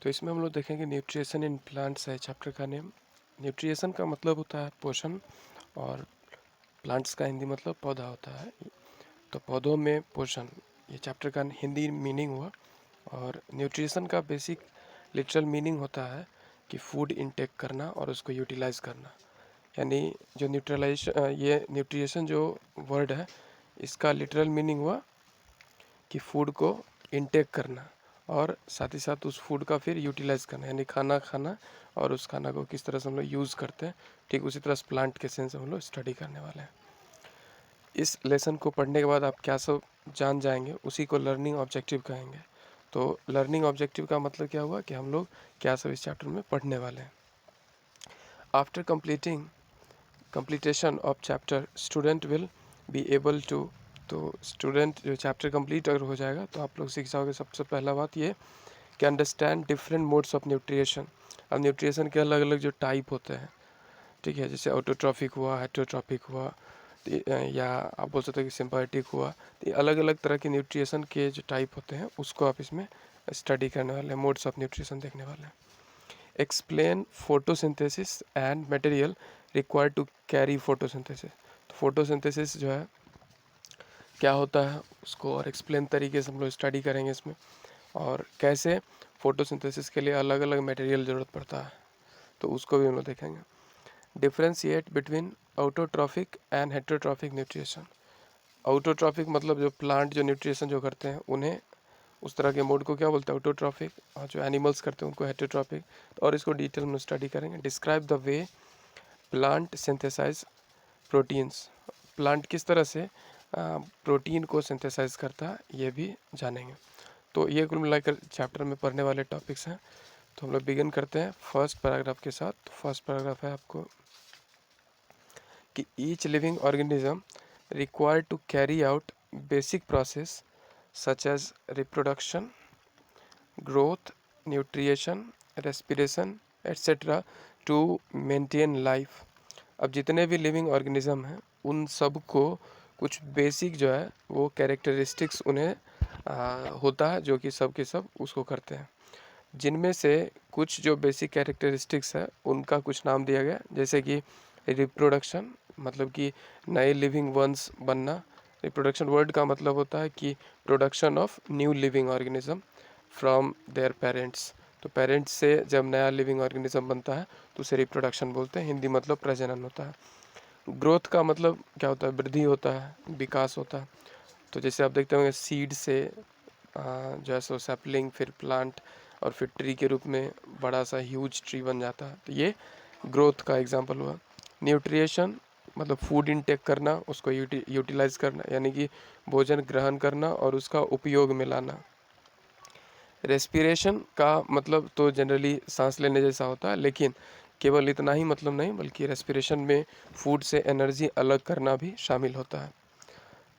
तो इसमें हम लोग देखेंगे न्यूट्रिशन इन प्लांट्स है चैप्टर का नेम। न्यूट्रिशन का मतलब होता है पोषण, और प्लांट्स का हिंदी मतलब पौधा होता है। तो पौधों में पोषण, ये चैप्टर का हिंदी मीनिंग हुआ। और न्यूट्रिशन का बेसिक लिटरल मीनिंग होता है कि फूड इनटेक करना और उसको यूटिलाइज करना। यानी जो ये न्यूट्रिशन जो वर्ड है, इसका लिटरल मीनिंग हुआ कि फूड को इनटेक करना और साथ ही साथ उस फूड का फिर यूटिलाइज करना, यानी खाना खाना और उस खाना को किस तरह से हम लोग यूज़ करते हैं। ठीक उसी तरह प्लांट के सेंस हम लोग स्टडी करने वाले हैं। इस लेसन को पढ़ने के बाद आप क्या सब जान जाएंगे, उसी को लर्निंग ऑब्जेक्टिव कहेंगे। तो लर्निंग ऑब्जेक्टिव का मतलब क्या हुआ कि हम लोग क्या सब इस चैप्टर में पढ़ने वाले हैं। After completation of chapter student will be able to, तो स्टूडेंट जो चैप्टर कंप्लीट अगर हो जाएगा तो आप लोग सीख जाओगे सबसे पहला बात ये कि understand different modes of nutrition. अब न्यूट्रिशन के अलग अलग जो टाइप होते हैं, ठीक है, जैसे ऑटोट्रॉफिक हुआ, हेटेरोट्रॉफिक हुआ, या आप बोल सकते हो कि सिम्बायोटिक हुआ। तो ये अलग अलग तरह के न्यूट्रिशन के जो टाइप होते हैं उसको आप इसमें स्टडी करने वाले हैं, मोड्स ऑफ न्यूट्रिशन देखने वाले हैं। Explain photosynthesis and material required to carry photosynthesis. तो फोटोसिंथेसिस जो है क्या होता है उसको और एक्सप्लेन तरीके से हम लोग स्टडी करेंगे इसमें, और कैसे फोटोसिंथेसिस के लिए अलग अलग मटेरियल ज़रूरत पड़ता है तो उसको भी हम लोग देखेंगे। Differentiate between autotrophic and heterotrophic nutrition. Autotrophic मतलब जो प्लांट जो न्यूट्रिशन जो करते हैं उन्हें, उस तरह के मोड को क्या बोलते हैं, ऑटोट्रॉफिक, और जो एनिमल्स करते हैं उनको हेटेरोट्रॉफिक। और इसको डिटेल में स्टडी करेंगे। Describe the way plant synthesize proteins. Plant किस तरह से प्रोटीन को सिंथेसाइज करता है ये भी जानेंगे। तो ये कुल मिलाकर चैप्टर में पढ़ने वाले टॉपिक्स हैं। तो हम लोग बिगिन करते हैं फर्स्ट पैराग्राफ के साथ। फर्स्ट पैराग्राफ है आपको कि each living organism required to carry out basic process such as reproduction, growth, nutrition, respiration etcetera to maintain life. अब जितने भी लिविंग ऑर्गेनिज्म हैं उन सब को कुछ बेसिक जो है वो कैरेक्टरिस्टिक्स उन्हें होता है जो कि सब के सब उसको करते हैं। जिनमें से कुछ जो बेसिक कैरेक्टरिस्टिक्स है उनका कुछ नाम दिया गया, जैसे कि रिप्रोडक्शन, मतलब कि नए लिविंग वंस बनना। रिप्रोडक्शन वर्ड का मतलब होता है कि production of new living organism from their parents. तो पेरेंट्स से जब नया लिविंग ऑर्गेनिज्म बनता है तो उसे रिप्रोडक्शन बोलते हैं। हिंदी मतलब प्रजनन होता है। ग्रोथ का मतलब क्या होता है, वृद्धि होता है, विकास होता है। तो जैसे आप देखते होंगे सीड से जो है सो सैपलिंग, फिर प्लांट, और फिर ट्री के रूप में बड़ा सा ह्यूज ट्री बन जाता है। तो ये ग्रोथ का एग्जांपल हुआ। न्यूट्रिशन मतलब फूड इनटेक करना, उसको यूटिलाइज करना, यानी कि भोजन ग्रहण करना और उसका उपयोग में लाना। रेस्पिरेशन का मतलब तो जनरली सांस लेने जैसा होता है, लेकिन केवल इतना ही मतलब नहीं, बल्कि रेस्पिरेशन में फूड से एनर्जी अलग करना भी शामिल होता है।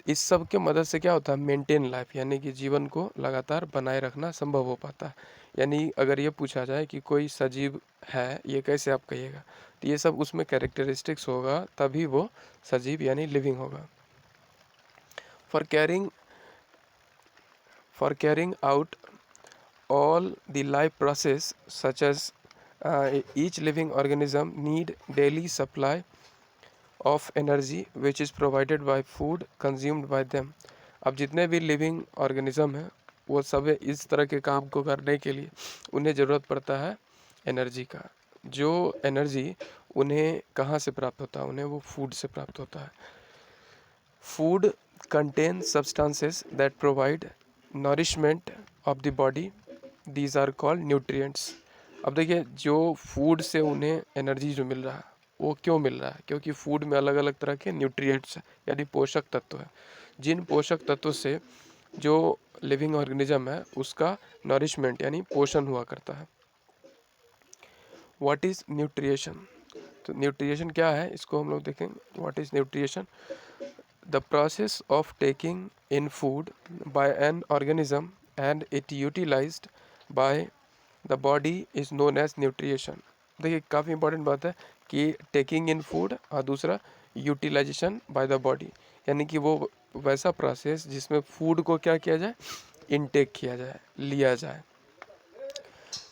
इस सब के मदद से क्या होता है, मेंटेन लाइफ, यानी कि जीवन को लगातार बनाए रखना संभव हो पाता है। यानी अगर ये पूछा जाए कि कोई सजीव है, ये कैसे आप कहिएगा, तो ये सब उसमें कैरेक्टरिस्टिक्स होगा तभी वो सजीव यानी लिविंग होगा। For carrying out all the life process such as each living organism need daily supply of energy which is provided by food consumed by them। अब जितने भी लिविंग ऑर्गेनिज्म हैं वो सब इस तरह के काम को करने के लिए उन्हें ज़रूरत पड़ता है एनर्जी का। जो एनर्जी उन्हें कहाँ से प्राप्त होता है, उन्हें वो फूड से प्राप्त होता है। Food contain substances that provide nourishment of the body, these are called nutrients. अब देखिए जो फूड से उन्हें एनर्जी जो मिल रहा है वो क्यों मिल रहा है, क्योंकि फूड में अलग अलग तरह के न्यूट्रिएंट्स यानी पोषक तत्व है। जिन पोषक तत्वों से जो लिविंग ऑर्गेनिज्म है उसका नरिशमेंट यानी पोषण हुआ करता है। व्हाट इज़ न्यूट्रिएशन, तो न्यूट्रिएशन क्या है इसको हम लोग देखेंगे। What is nutrition, the process of taking in food by an organism and it utilized by the body is known as nutrition। देखिए काफ़ी इंपॉर्टेंट बात है कि टेकिंग इन फूड और दूसरा यूटिलाइजेशन बाय द बॉडी, यानी कि वो वैसा प्रोसेस जिसमें फूड को क्या किया जाए, इनटेक किया जाए, लिया जाए।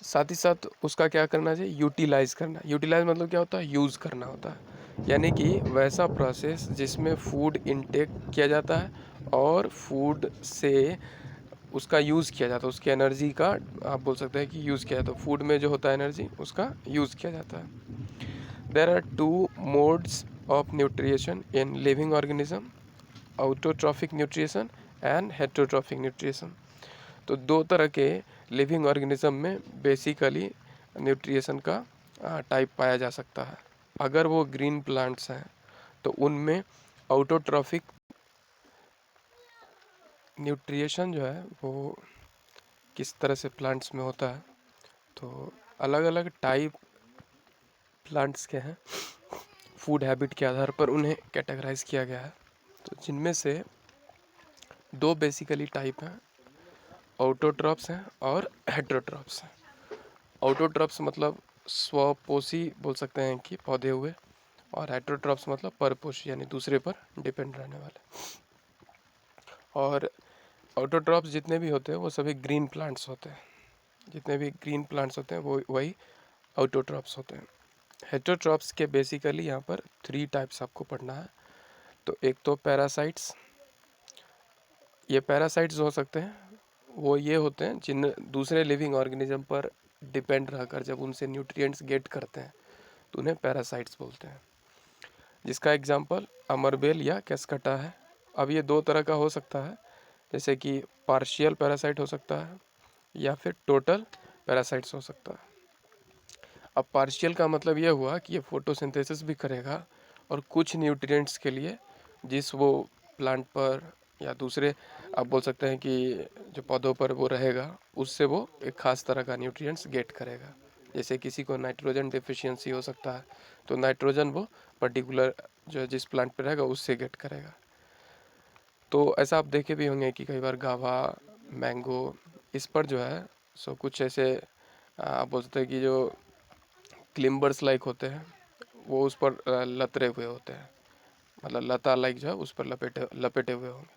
साथ ही साथ उसका क्या करना चाहिए, यूटिलाइज़ करना। यूटिलाइज़ मतलब क्या होता है, यूज़ करना होता है, यानी कि वैसा प्रोसेस जिसमें फूड इनटेक किया जाता है और फूड से उसका यूज़ किया जाता है, उसकी एनर्जी का आप बोल सकते हैं कि यूज़ किया जाता है, फूड में जो होता है एनर्जी उसका यूज़ किया जाता है। There are two modes of nutrition in living organism, autotrophic nutrition and heterotrophic nutrition. तो दो तरह के लिविंग ऑर्गेनिज्म में बेसिकली न्यूट्रिशन का टाइप पाया जा सकता है। अगर वो ग्रीन प्लांट्स हैं तो उनमें ऑटोट्रॉफिक न्यूट्रिशन जो है वो किस तरह से प्लांट्स में होता है, तो अलग अलग टाइप प्लांट्स के हैं, फूड हैबिट के आधार पर उन्हें कैटेगराइज किया गया है। तो जिनमें से दो बेसिकली टाइप हैं, ऑटोट्रॉप्स हैं और हेटरोट्रॉप्स हैं। ऑटोट्रॉप्स मतलब स्वपोषी बोल सकते हैं कि पौधे हुए, और हेटरोट्रॉप्स मतलब परपोषी यानी दूसरे पर डिपेंड रहने वाले। और ऑटोट्रॉप्स जितने भी होते हैं वो सभी ग्रीन प्लांट्स होते हैं, जितने भी ग्रीन प्लांट्स होते हैं वो वही ऑटोट्रॉप्स होते हैं। हेटरोट्रॉप्स के बेसिकली यहाँ पर 3 टाइप्स आपको पढ़ना है। तो एक तो पैरासाइट्स, ये पैरासाइट्स हो सकते हैं, वो ये होते हैं जिन दूसरे लिविंग ऑर्गेनिज्म पर डिपेंड रहकर जब उनसे न्यूट्रिएंट्स गेट करते हैं तो उन्हें पैरासाइट्स बोलते हैं, जिसका एग्जांपल अमरबेल या केस्कटा है। अब ये दो तरह का हो सकता है, जैसे कि पार्शियल पैरासाइट हो सकता है या फिर टोटल पैरासाइट्स हो सकता है। अब पार्शियल का मतलब ये हुआ कि ये फोटोसिंथेसिस भी करेगा और कुछ न्यूट्रिएंट्स के लिए जिस वो प्लांट पर या दूसरे आप बोल सकते हैं कि जो पौधों पर वो रहेगा उससे वो एक खास तरह का न्यूट्रिएंट्स गेट करेगा। जैसे किसी को नाइट्रोजन डिफिशियंसी हो सकता है तो नाइट्रोजन वो पर्टिकुलर जो जिस प्लांट पर रहेगा उससे गेट करेगा। तो ऐसा आप देखे भी होंगे कि कई बार गावा, मैंगो, इस पर जो है सो कुछ ऐसे आप बोल सकते हैं कि जो क्लिम्बर्स लाइक होते हैं वो उस पर लतरे हुए होते हैं, मतलब लता लाइक जो है उस पर लपेटे हुए होंगे।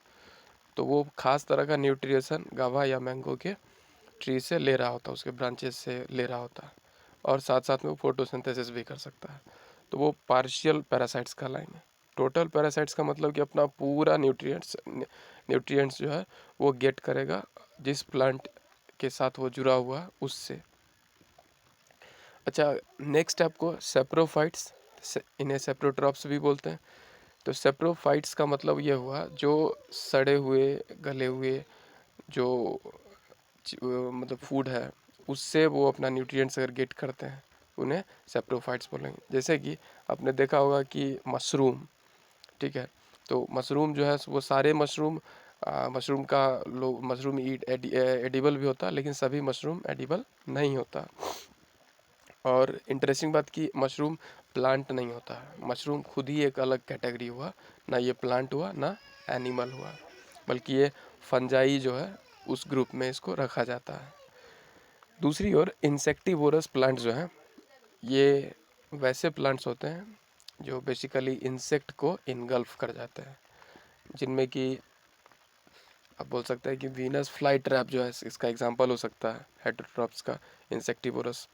तो वो खास तरह का न्यूट्रिशन गावा या मैंगो के ट्री से ले रहा होता है, उसके ब्रांचेस से ले रहा होता है, और साथ साथ में वो फोटोसिंथेसिस भी कर सकता है। तो वो पार्शियल पैरासाइट्स कहलाएंगे। टोटल पैरासाइट्स का मतलब कि अपना पूरा न्यूट्रिएंट्स जो है वो गेट करेगा जिस प्लांट के साथ वो जुड़ा हुआ है उससे। अच्छा, नेक्स्ट आपको सेप्रोफाइट्स, इन्हें सेप्रोट्रॉप्स भी बोलते हैं। तो सेप्रोफाइट्स का मतलब ये हुआ जो सड़े हुए गले हुए जो मतलब फूड है उससे वो अपना न्यूट्रिएंट्स अगर गेट करते हैं उन्हें सेप्रोफाइट्स बोलेंगे। जैसे कि आपने देखा होगा कि मशरूम, ठीक है, तो मशरूम जो है वो सारे मशरूम मशरूम का लोग मशरूम एडिबल भी होता है, लेकिन सभी मशरूम एडिबल नहीं होता। और इंटरेस्टिंग बात कि मशरूम प्लांट नहीं होता है, मशरूम खुद ही एक अलग कैटेगरी हुआ, ना ये प्लांट हुआ ना एनिमल हुआ, बल्कि ये फंजाई जो है उस ग्रुप में इसको रखा जाता है। दूसरी ओर इंसेक्टिवोरस प्लांट जो हैं ये वैसे प्लांट्स होते हैं जो बेसिकली इंसेक्ट को इनगल्फ कर जाते हैं, जिनमें कि आप बोल सकते हैं कि वीनस फ्लाई ट्रैप जो है इसका एग्जांपल हो सकता है, हेटरोट्रॉप्स का, इंसेक्टिवोरस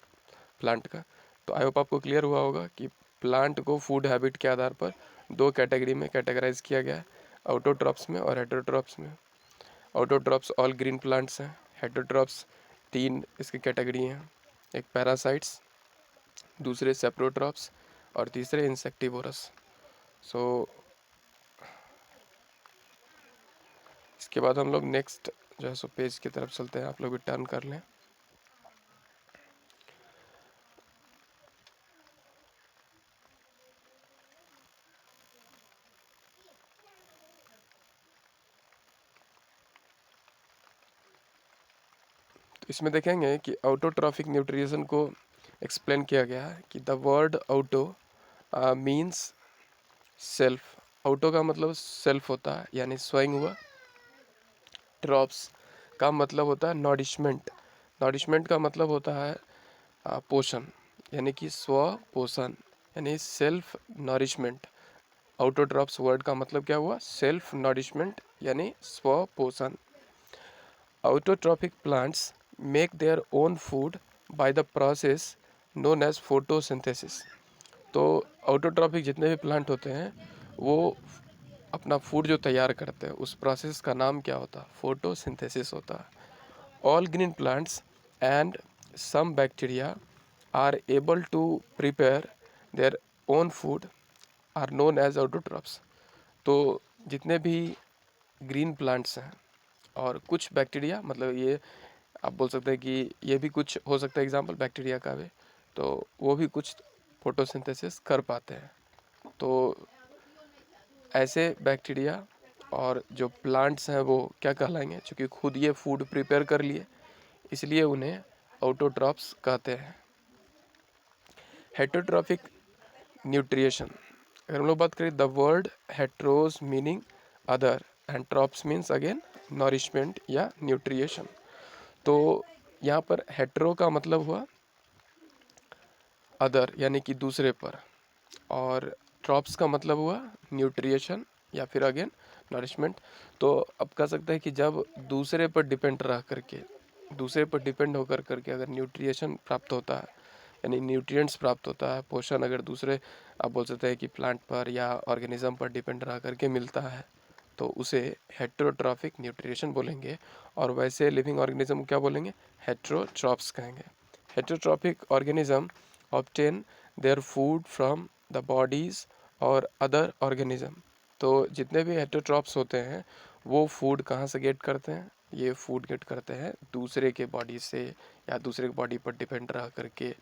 प्लांट का। तो आई होप आपको क्लियर हुआ होगा कि प्लांट को फूड हैबिट के आधार पर दो कैटेगरी में कैटेगराइज किया गया है, ऑटोट्रॉप्स में और हेटरोट्रॉप्स में। ऑटोट्रॉप्स ऑल ग्रीन प्लांट्स हैं, हेटरोट्रॉप्स 3 इसकी कैटेगरी हैं, एक पैरासाइट्स, दूसरे सेप्रोट्रॉप्स और तीसरे इंसेक्टिवोरस। सो इसके बाद हम लोग नेक्स्ट जो है सो पेज की तरफ चलते हैं, आप लोग भी टर्न कर लें। तो इसमें देखेंगे कि ऑटोट्रॉफिक न्यूट्रिशन को एक्सप्लेन किया गया है कि the word auto means self. Auto का मतलब सेल्फ होता है यानी स्वयं हुआ। ट्रॉप्स का मतलब होता है नॉरिशमेंट। नॉरिशमेंट का मतलब होता है पोषण, यानी कि स्व पोषण यानी सेल्फ नॉरिशमेंट। ऑटोट्रॉप्स वर्ड का मतलब क्या हुआ, सेल्फ नॉरिशमेंट यानी स्व पोषण। Autotrophic plants make their own food by the process known as photosynthesis. तो ऑटोट्रॉफिक जितने भी प्लांट होते हैं वो अपना फूड जो तैयार करते हैं उस प्रोसेस का नाम क्या होता है? फोटोसिंथेसिस होता है। All green plants and some bacteria are able to prepare their own food are known as autotrophs. तो जितने भी ग्रीन प्लांट्स हैं और कुछ बैक्टीरिया, मतलब ये आप बोल सकते हैं कि ये भी कुछ हो सकता है एग्जाम्पल बैक्टीरिया का भी, तो वो भी कुछ फोटोसिंथेसिस कर पाते हैं। तो ऐसे बैक्टीरिया और जो प्लांट्स हैं वो क्या कहलाएंगे? क्योंकि खुद ये फूड प्रिपेयर कर लिए, इसलिए उन्हें ऑटोट्रॉफ्स कहते हैं। हेटरोट्रॉफिक न्यूट्रिएशन, अगर हम लोग बात करें, the word heteros meaning other and trophs means again nourishment या न्यूट्रिएशन। तो यहाँ पर हेट्रो का मतलब हुआ अदर यानी कि दूसरे पर, और ट्रॉप्स का मतलब हुआ न्यूट्रिएशन या फिर अगेन नरिशमेंट। तो अब कह सकते हैं कि जब दूसरे पर डिपेंड रह करके, दूसरे पर डिपेंड होकर करके अगर न्यूट्रिएशन प्राप्त होता है, यानी न्यूट्रिएंट्स प्राप्त होता है, पोषण अगर दूसरे आप बोल सकते हैं कि प्लांट पर या ऑर्गेनिज्म पर डिपेंड रह करके मिलता है, तो उसे हेट्रोट्रॉफिक न्यूट्रिएशन बोलेंगे। और वैसे लिविंग ऑर्गेनिज्म क्या बोलेंगे? हेट्रोट्रॉप्स कहेंगे। Heterotrophic organism obtain their food from the bodies और अदर ऑर्गेनिज्म। तो जितने भी हेट्रोट्रॉप्स होते हैं वो फूड कहाँ से गेट करते हैं? ये फूड गेट करते हैं दूसरे के बॉडी से या दूसरे के बॉडी पर डिपेंड रह करके।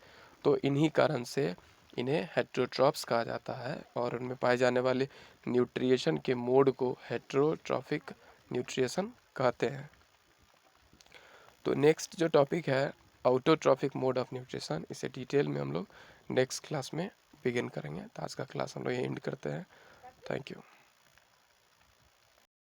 तो इन्हीं कारण से इन्हें हेट्रोट्रॉप्स कहा जाता है, और उनमें पाए जाने वाले न्यूट्रिएशन के मोड को हेट्रोट्रॉफिक न्यूट्रिएशन कहते हैं। तो नेक्स्ट जो टॉपिक है ऑटोट्रॉफिक मोड ऑफ न्यूट्रिशन, इसे डिटेल में हम लोग नेक्स्ट क्लास में बिगिन करेंगे। तो आज का क्लास हम लोग ये एंड करते हैं। Thank you.